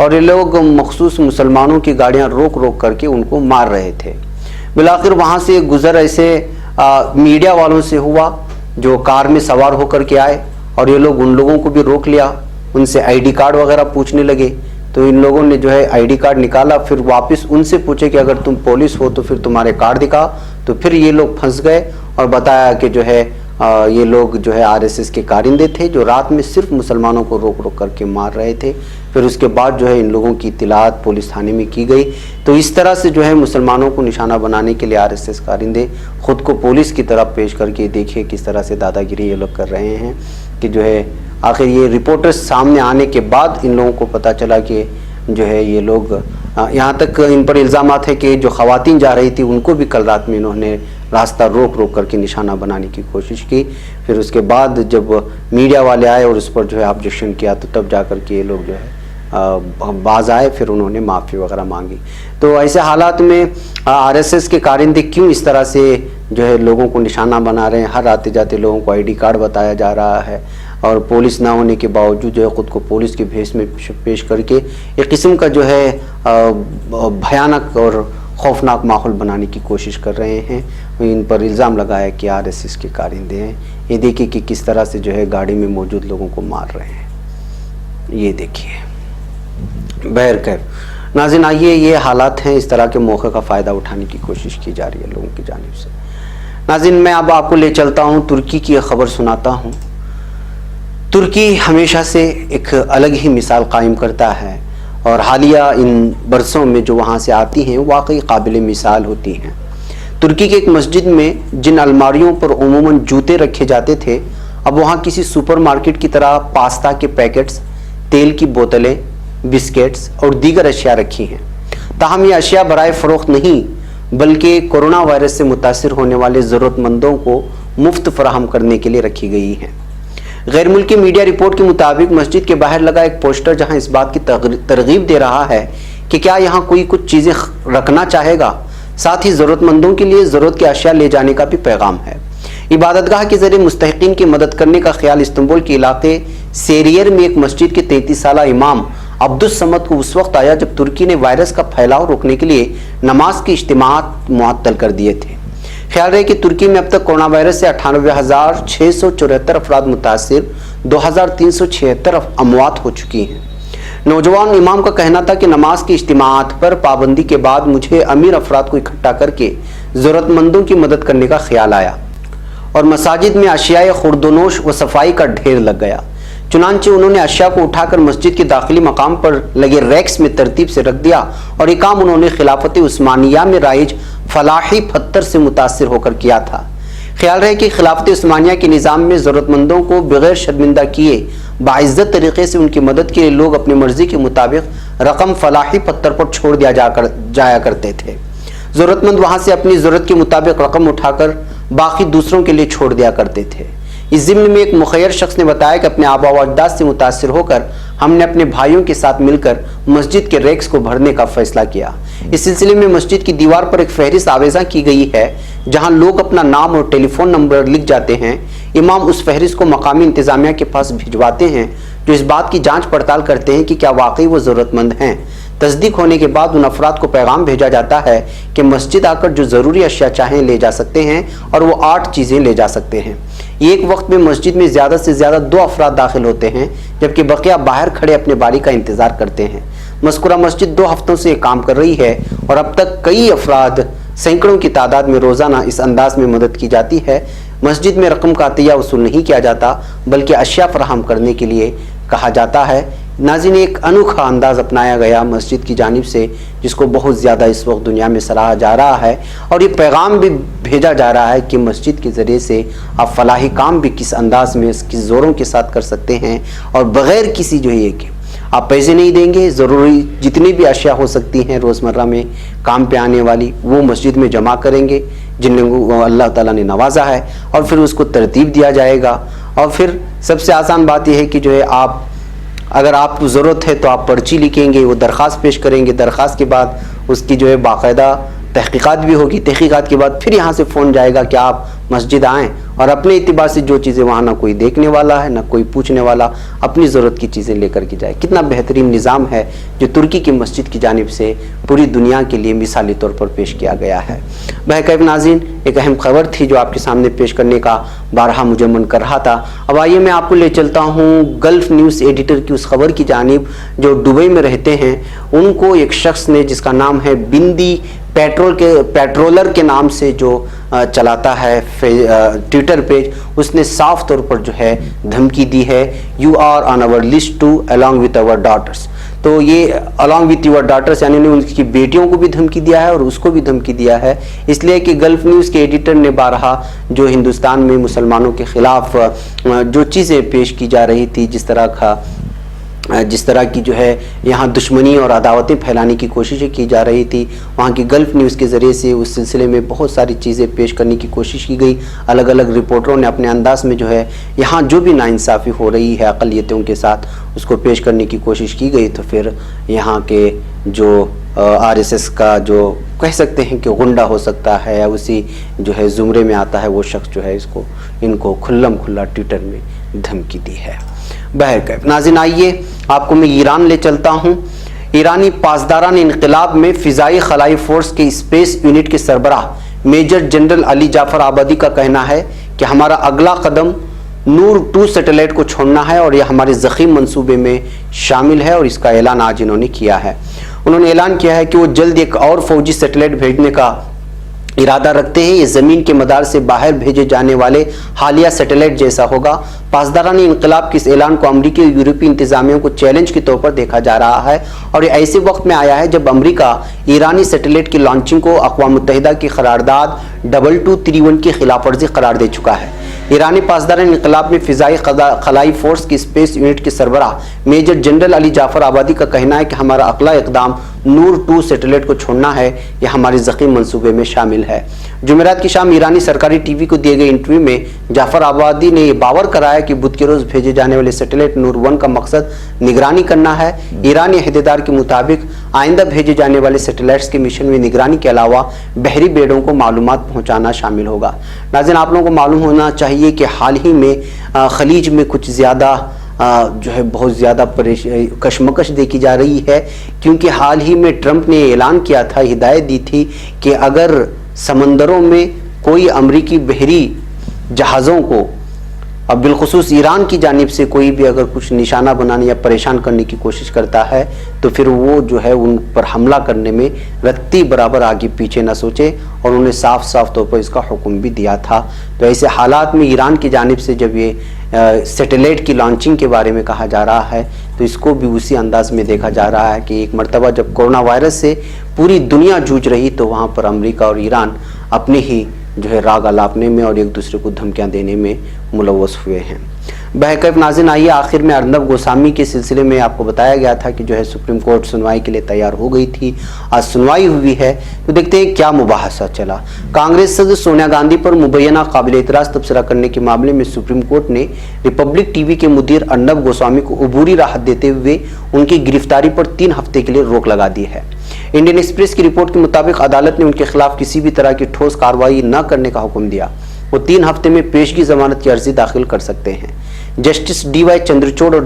اور یہ لوگ مخصوص مسلمانوں کی گاڑیاں روک روک کر کے ان کو مار رہے تھے۔ بالآخر وہاں سے گزر ایسے میڈیا والوں سے ہوا جو کار میں سوار ہو کر کے آئے، اور یہ لوگ ان لوگوں کو بھی روک لیا، ان سے آئی ڈی کارڈ وغیرہ پوچھنے لگے۔ تو ان لوگوں نے جو ہے آئی ڈی کارڈ نکالا، پھر واپس ان سے پوچھے کہ اگر تم پولیس ہو تو پھر تمہارے کارڈ دکھا۔ تو پھر یہ لوگ پھنس گئے اور بتایا کہ جو ہے یہ لوگ جو ہے RSS کے کارندے تھے جو رات میں صرف مسلمانوں کو روک روک کر کے مار رہے تھے۔ پھر اس کے بعد جو ہے ان لوگوں کی اطلاعات پولیس تھانے میں کی گئی۔ تو اس طرح سے جو ہے مسلمانوں کو نشانہ بنانے کے لیے RSS کارندے خود کو پولیس کی طرف پیش کر کے دیکھیے کس طرح سے دادا گیری یہ لوگ کر رہے ہیں کہ جو ہے آخر یہ رپورٹرز سامنے آنے کے بعد ان لوگوں کو پتہ چلا کہ جو ہے یہ لوگ یہاں تک ان پر الزامات ہے کہ جو خواتین جا رہی تھی ان کو بھی کل رات میں انہوں نے راستہ روک روک کر کے نشانہ بنانے کی کوشش کی۔ پھر اس کے بعد جب میڈیا والے آئے اور اس پر جو ہے آبجیکشن کیا تو تب جا کر کے یہ لوگ جو ہے باز آئے، پھر انہوں نے معافی وغیرہ مانگی۔ تو ایسے حالات میں RSS کے کارندے کیوں اس طرح سے جو ہے لوگوں کو نشانہ بنا رہے ہیں؟ ہر آتے جاتے لوگوں کو آئی ڈی کارڈ بتایا جا رہا ہے، اور پولیس نہ ہونے کے باوجود جو ہے خود کو پولیس کے بھیس میں پیش کر کے ایک قسم کا جو ہے بھیانک اور خوفناک ماحول بنانے کی کوشش کر رہے ہیں۔ ان پر الزام لگایا کہ RSS کے کارندے ہیں۔ یہ دیکھیے کہ کس طرح سے جو ہے گاڑی میں موجود لوگوں کو مار رہے ہیں، یہ دیکھیے۔ بہرکیف ناظرین، آئیے یہ حالات ہیں، اس طرح کے موقع کا فائدہ اٹھانے کی کوشش کی جا رہی ہے لوگوں کی جانب سے۔ ناظرین، میں اب آپ کو لے چلتا ہوں ترکی کی ایک خبر سناتا ہوں۔ ترکی ہمیشہ سے ایک الگ ہی مثال قائم کرتا ہے، اور حالیہ ان برسوں میں جو وہاں سے آتی ہیں واقعی قابل مثال ہوتی ہیں۔ ترکی کے ایک مسجد میں جن الماریوں پر عموماً جوتے رکھے جاتے تھے، اب وہاں کسی سپر مارکیٹ کی طرح پاستا کے پیکٹس، تیل کی بوتلیں، بسکٹس اور دیگر اشیاء رکھی ہیں۔ تاہم یہ اشیاء برائے فروخت نہیں بلکہ کورونا وائرس سے متاثر ہونے والے ضرورت مندوں کو مفت فراہم کرنے کے لیے رکھی گئی ہیں۔ غیر ملکی میڈیا رپورٹ کے مطابق مسجد کے باہر لگا ایک پوسٹر جہاں اس بات کی ترغیب دے رہا ہے کہ کیا یہاں کوئی کچھ چیزیں رکھنا چاہے گا، ساتھ ہی ضرورت مندوں کے لیے ضرورت کے اشیاء لے جانے کا بھی پیغام ہے۔ عبادت گاہ کے ذریعے مستحقین کی مدد کرنے کا خیال استنبول کے علاقے سیریر میں ایک مسجد کے 33 سالہ امام عبدالصمد کو اس وقت آیا جب ترکی نے وائرس کا پھیلاؤ روکنے کے لیے نماز کے اجتماعات معطل کر دیے تھے۔ خیال رہے کہ ترکی میں اب تک کورونا وائرس سے 98,674 افراد متاثر، 2,376 اموات ہو چکی ہیں۔ نوجوان امام کا کہنا تھا کہ نماز کے اجتماعات پر پابندی کے بعد مجھے امیر افراد کو اکٹھا کر کے ضرورت مندوں کی مدد کرنے کا خیال آیا، اور مساجد میں اشیاء خوردونوش و صفائی کا ڈھیر لگ گیا۔ چنانچہ انہوں نے اشیاء کو اٹھا کر مسجد کے داخلی مقام پر لگے ریکس میں ترتیب سے رکھ دیا، اور یہ کام انہوں نے خلافت عثمانیہ میں رائج فلاحی پتھر سے متاثر ہو کر کیا تھا۔ خیال رہے کہ خلافت عثمانیہ کے نظام میں ضرورت مندوں کو بغیر شرمندہ کیے باعزت طریقے سے ان کی مدد کے لیے لوگ اپنی مرضی کے مطابق رقم فلاحی پتھر پر چھوڑ دیا جایا کرتے تھے۔ ضرورت مند وہاں سے اپنی ضرورت کے مطابق رقم اٹھا کر باقی دوسروں کے لیے چھوڑ دیا کرتے تھے۔ اس ضمن میں ایک مخیر شخص نے بتایا کہ اپنے آباء و اجداد سے متاثر ہو کر ہم نے اپنے بھائیوں کے ساتھ مل کر مسجد کے ریکس کو بھرنے کا فیصلہ کیا۔ اس سلسلے میں مسجد کی دیوار پر ایک فہرست آویزاں کی گئی ہے جہاں لوگ اپنا نام اور ٹیلی فون نمبر لکھ جاتے ہیں۔ امام اس فہرست کو مقامی انتظامیہ کے پاس بھجواتے ہیں جو اس بات کی جانچ پڑتال کرتے ہیں کہ کیا واقعی وہ ضرورت مند ہیں۔ تصدیق ہونے کے بعد ان افراد کو پیغام بھیجا جاتا ہے کہ مسجد آ کر جو ضروری اشیاء چاہیں لے جا سکتے ہیں، اور وہ 8 چیزیں لے جا سکتے ہیں۔ ایک وقت میں مسجد میں زیادہ سے زیادہ 2 افراد داخل ہوتے ہیں، جبکہ بقیہ باہر کھڑے اپنے باری کا انتظار کرتے ہیں۔ مذکورہ مسجد 2 ہفتوں سے کام کر رہی ہے، اور اب تک کئی افراد سینکڑوں کی تعداد میں روزانہ اس انداز میں مدد کی جاتی ہے۔ مسجد میں رقم کا عطیہ وصول نہیں کیا جاتا بلکہ اشیاء فراہم کرنے کے لیے کہا جاتا ہے۔ ناظرین، ایک انوکھا انداز اپنایا گیا مسجد کی جانب سے جس کو بہت زیادہ اس وقت دنیا میں سراہا جا رہا ہے، اور یہ پیغام بھی بھیجا جا رہا ہے کہ مسجد کے ذریعے سے آپ فلاحی کام بھی کس انداز میں کس زوروں کے ساتھ کر سکتے ہیں، اور بغیر کسی جو ہے کہ آپ پیسے نہیں دیں گے، ضروری جتنی بھی اشیاء ہو سکتی ہیں روزمرہ میں کام پہ آنے والی وہ مسجد میں جمع کریں گے جن لوگوں کو اللہ تعالیٰ نے نوازا ہے، اور پھر اس کو ترتیب دیا جائے گا۔ اور پھر سب سے آسان بات یہ ہے کہ جو ہے اگر آپ کو ضرورت ہے تو آپ پرچی لکھیں گے، وہ درخواست پیش کریں گے، درخواست کے بعد اس کی جو ہے باقاعدہ تحقیقات بھی ہوگی، تحقیقات کے بعد پھر یہاں سے فون جائے گا کہ آپ مسجد آئیں اور اپنے اعتبار سے جو چیزیں وہاں نہ کوئی دیکھنے والا ہے نہ کوئی پوچھنے والا، اپنی ضرورت کی چیزیں لے کر کے جائے۔ کتنا بہترین نظام ہے جو ترکی کی مسجد کی جانب سے پوری دنیا کے لیے مثالی طور پر پیش کیا گیا ہے۔ بہرکیف ناظرین، ایک اہم خبر تھی جو آپ کے سامنے پیش کرنے کا بارہا مجھے من کر رہا تھا۔ اب آئیے میں آپ کو لے چلتا ہوں گلف نیوز ایڈیٹر کی اس خبر کی جانب جو دبئی میں رہتے ہیں۔ ان کو ایک شخص نے جس کا نام ہے بندی پیٹرولر کے نام سے جو چلاتا ہے ٹویٹر پیج، اس نے صاف طور پر جو ہے دھمکی دی ہے، you are on our list to along with our daughters۔ تو یہ along with your daughters یعنی ان کی بیٹیوں کو بھی دھمکی دیا ہے اور اس کو بھی دھمکی دیا ہے، اس لیے کہ گلف نیوز کے ایڈیٹر نے بارہا جو ہندوستان میں مسلمانوں کے خلاف جو چیزیں پیش کی جا رہی تھی، جس طرح کی جو ہے یہاں دشمنی اور عداوتیں پھیلانے کی کوششیں کی جا رہی تھی، وہاں کی گلف نیوز کے ذریعے سے اس سلسلے میں بہت ساری چیزیں پیش کرنے کی کوشش کی گئی۔ الگ الگ رپورٹروں نے اپنے انداز میں جو ہے یہاں جو بھی ناانصافی ہو رہی ہے اقلیتوں کے ساتھ اس کو پیش کرنے کی کوشش کی گئی، تو پھر یہاں کے جو RSS کا جو کہہ سکتے ہیں کہ غنڈہ ہو سکتا ہے یا اسی جو ہے زمرے میں آتا ہے، وہ شخص جو ہے ان کو کھلم کھلا ٹویٹر میں دھمکی دی ہے۔ بہرکیف ناظرین، آئیے آپ کو میں ایران لے چلتا ہوں۔ ایرانی پاسداران انقلاب میں فضائی خلائی فورس کے اسپیس یونٹ کے سربراہ میجر جنرل علی جعفر آبادی کا کہنا ہے کہ ہمارا اگلا قدم نور 2 سیٹلائٹ کو چھوڑنا ہے اور یہ ہمارے ضخیم منصوبے میں شامل ہے، اور اس کا اعلان آج انہوں نے کیا ہے۔ انہوں نے اعلان کیا ہے کہ وہ جلد ایک اور فوجی سیٹلائٹ بھیجنے کا ارادہ رکھتے ہیں۔ یہ زمین کے مدار سے باہر بھیجے جانے والے حالیہ سیٹلائٹ جیسا ہوگا۔ پاسداران انقلاب کے اس اعلان کو امریکی اور یورپی انتظامیہ کو چیلنج کے طور پر دیکھا جا رہا ہے، اور یہ ایسے وقت میں آیا ہے جب امریکہ ایرانی سیٹلائٹ کی لانچنگ کو اقوام متحدہ کی قرارداد 2231 کی خلاف ورزی قرار دے چکا ہے۔ ایرانی پاسداران انقلاب میں فضائی خلائی فورس کی اسپیس یونٹ کے سربراہ میجر جنرل علی جعفر آبادی کا کہنا ہے کہ ہمارا اگلا اقدام نور 2 سیٹلائٹ کو چھوڑنا ہے، یہ ہمارے ضخیم منصوبے میں شامل ہے۔ جمعرات کی شام ایرانی سرکاری ٹی وی کو دیے گئے انٹرویو میں جعفر آبادی نے یہ باور کرایا کہ بدھ کے روز بھیجے جانے والے سیٹلائٹ نور 1 کا مقصد نگرانی کرنا ہے۔ ایرانی عہدیدار کے مطابق آئندہ بھیجے جانے والے سیٹلائٹس کے مشن میں نگرانی کے علاوہ بحری بیڑوں کو معلومات پہنچانا شامل ہوگا۔ ناظرین، آپ لوگوں کو معلوم ہونا چاہیے کہ حال ہی میں خلیج میں کچھ زیادہ جو ہے بہت زیادہ کشمکش دیکھی جا رہی ہے، کیونکہ حال ہی میں ٹرمپ نے اعلان کیا تھا، ہدایت دی تھی کہ اگر سمندروں میں کوئی امریکی بحری جہازوں کو اب بالخصوص ایران کی جانب سے کوئی بھی اگر کچھ نشانہ بنانے یا پریشان کرنے کی کوشش کرتا ہے تو پھر وہ جو ہے ان پر حملہ کرنے میں رتی برابر آگے پیچھے نہ سوچے، اور انہوں نے صاف طور پر اس کا حکم بھی دیا تھا۔ تو ایسے حالات میں ایران کی جانب سے جب یہ سیٹلائٹ کی لانچنگ کے بارے میں کہا جا رہا ہے تو اس کو بھی اسی انداز میں دیکھا جا رہا ہے کہ ایک مرتبہ جب کورونا وائرس سے پوری دنیا جوجھ رہی تو وہاں پر امریکہ اور ایران اپنے ہی جو ہے راگ الاپنے میں اور ایک دوسرے کو دھمکیاں دینے میں ملوث ہوئے ہیں۔ بہرکیف ناظرین، آئیے آخر میں ارنب گوسوامی کے سلسلے میں آپ کو بتایا گیا تھا کہ جو ہے سپریم کورٹ سنوائی کے لیے تیار ہو گئی تھی، آج سنوائی ہوئی ہے، تو دیکھتے ہیں کیا مباحثہ چلا۔ کانگریس صدر سونیا گاندھی پر مبینہ قابل اعتراض تبصرہ کرنے کے معاملے میں سپریم کورٹ نے ریپبلک ٹی وی کے مدیر ارنب گوسوامی کو عبوری راحت دیتے ہوئے ان کی گرفتاری پر 3 ہفتے کے لیے روک لگا دی ہے۔ انڈین ایکسپریس کی رپورٹ کے مطابق عدالت نے ان کے خلاف کسی بھی طرح کی ٹھوس کارروائی نہ کرنے کا حکم دیا۔ وہ 3 ہفتے میں پیشگی ضمانت کی عرضی داخل کر سکتے ہیں۔ جسٹس DY چندرچوڑ اور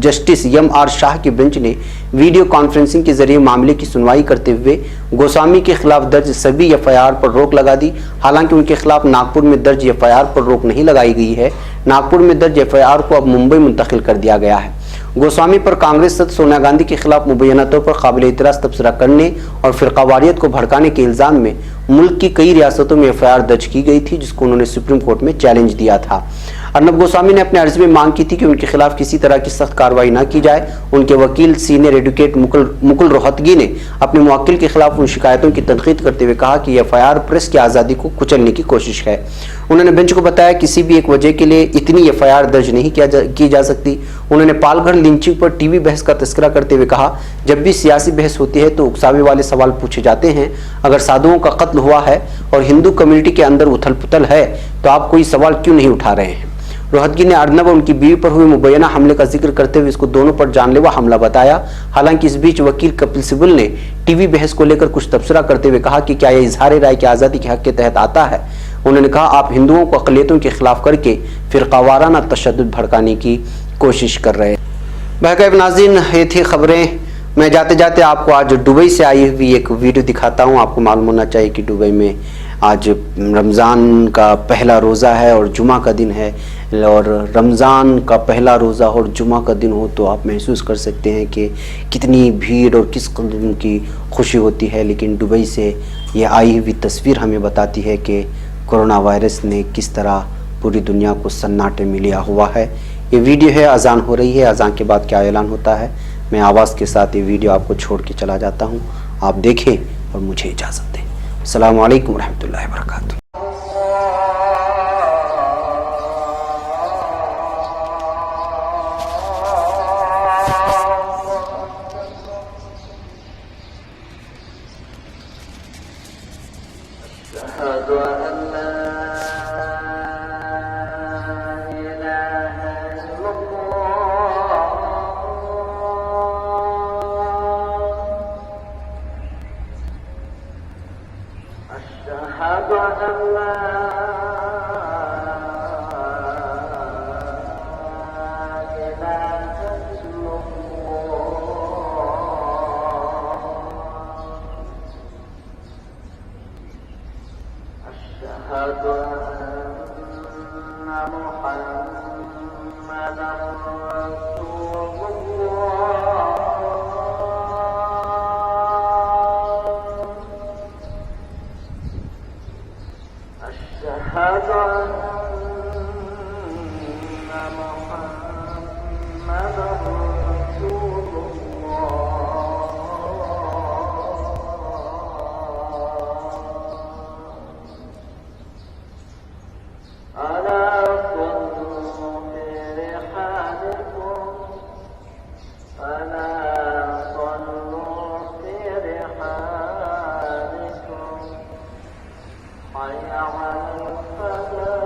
جسٹس M.R. شاہ کی بینچ نے ویڈیو کانفرنسنگ کے ذریعے معاملے کی سنوائی کرتے ہوئے گوسوامی کے خلاف درج سبھی FIR پر روک لگا دی۔ حالانکہ ان کے خلاف ناگپور میں درج FIR پر روک نہیں لگائی گئی ہے، ناگپور میں درج FIR کو اب ممبئی منتقل کر دیا گیا ہے۔ گوسوامی پر کانگریس صدر سونیا گاندھی کے خلاف مبینہ طور پر قابل اعتراض تبصرہ کرنے اور فرقہ واریت کو بھڑکانے کے الزام میں ملک کی کئی ریاستوں میں FIR درج کی گئی تھی، جس کو انہوں نے سپریم کورٹ میں چیلنج دیا تھا۔ ارنب گوسوامی نے اپنے عرض میں مانگ کی تھی کہ ان کے خلاف کسی طرح کی سخت کارروائی نہ کی جائے۔ ان کے وکیل سینئر ایڈوکیٹ مکل روہتگی نے اپنے موکل کے خلاف ان شکایتوں کی تنقید کرتے ہوئے کہا کہ یہ FIR پریس کی آزادی کو کچلنے کی کوشش ہے۔ انہوں نے بینچ کو بتایا کسی بھی ایک وجہ کے لیے اتنی FIR درج نہیں کی جا سکتی۔ انہوں نے پال گھر لنچنگ پر ٹی وی بحث کا تذکرہ کرتے ہوئے کہا جب بھی سیاسی بحث ہوتی ہے تو اکساوے والے سوال پوچھے جاتے ہیں۔ اگر سادھوؤں کا قتل ہوا ہے اور ہندو کمیونٹی کے اندر اتھل پتھل ہے تو آپ کوئی سوال کیوں نہیں اٹھا رہے ہیں؟ روہتگی نے ارنب اور ان کی بیوی پر ہوئے مبینہ حملے کا ذکر کرتے ہوئے اس کو دونوں پر جان لیوا حملہ بتایا۔ حالانکہ اس بیچ وکیل کپل سبل نے ٹی وی بحث کو لے کر کچھ تبصرہ کرتے ہوئے کہا کہ کیا یہ اظہار رائے کی آزادی کے حق کے تحت آتا ہے؟ انہوں نے کہا آپ ہندوؤں کو اقلیتوں کے خلاف کر کے فرقہ وارانہ تشدد بھڑکانے کی کوشش کر رہے ہیں۔ بہرکیف ناظرین، یہ تھی خبریں۔ میں جاتے جاتے آپ کو آج دبئی سے آئی ہوئی ایک ویڈیو دکھاتا ہوں۔ آپ کو معلوم ہونا چاہیے کہ دبئی میں آج رمضان کا پہلا روزہ ہے اور جمعہ کا دن ہے، اور رمضان کا پہلا روزہ اور جمعہ کا دن ہو تو آپ محسوس کر سکتے ہیں کہ کتنی بھیڑ اور کس قسم کی خوشی ہوتی ہے۔ لیکن دبئی سے یہ آئی ہوئی تصویر ہمیں بتاتی ہے کہ کرونا وائرس نے کس طرح پوری دنیا کو سناٹے میں لیا ہوا ہے۔ یہ ویڈیو ہے، اذان ہو رہی ہے، اذان کے بعد کیا اعلان ہوتا ہے میں آواز کے ساتھ یہ ویڈیو آپ کو چھوڑ کے چلا جاتا ہوں، آپ دیکھیں اور مجھے اجازت دیں۔ السلام علیکم ورحمۃ اللہ وبرکاتہ۔ أشهد أن لا إله إلا الله أشهد أن محمدا رسول الله أشهد أن محمدا رسول الله ألا صلوا في رحالكم ألا صلوا في رحالكم حي على الفلاح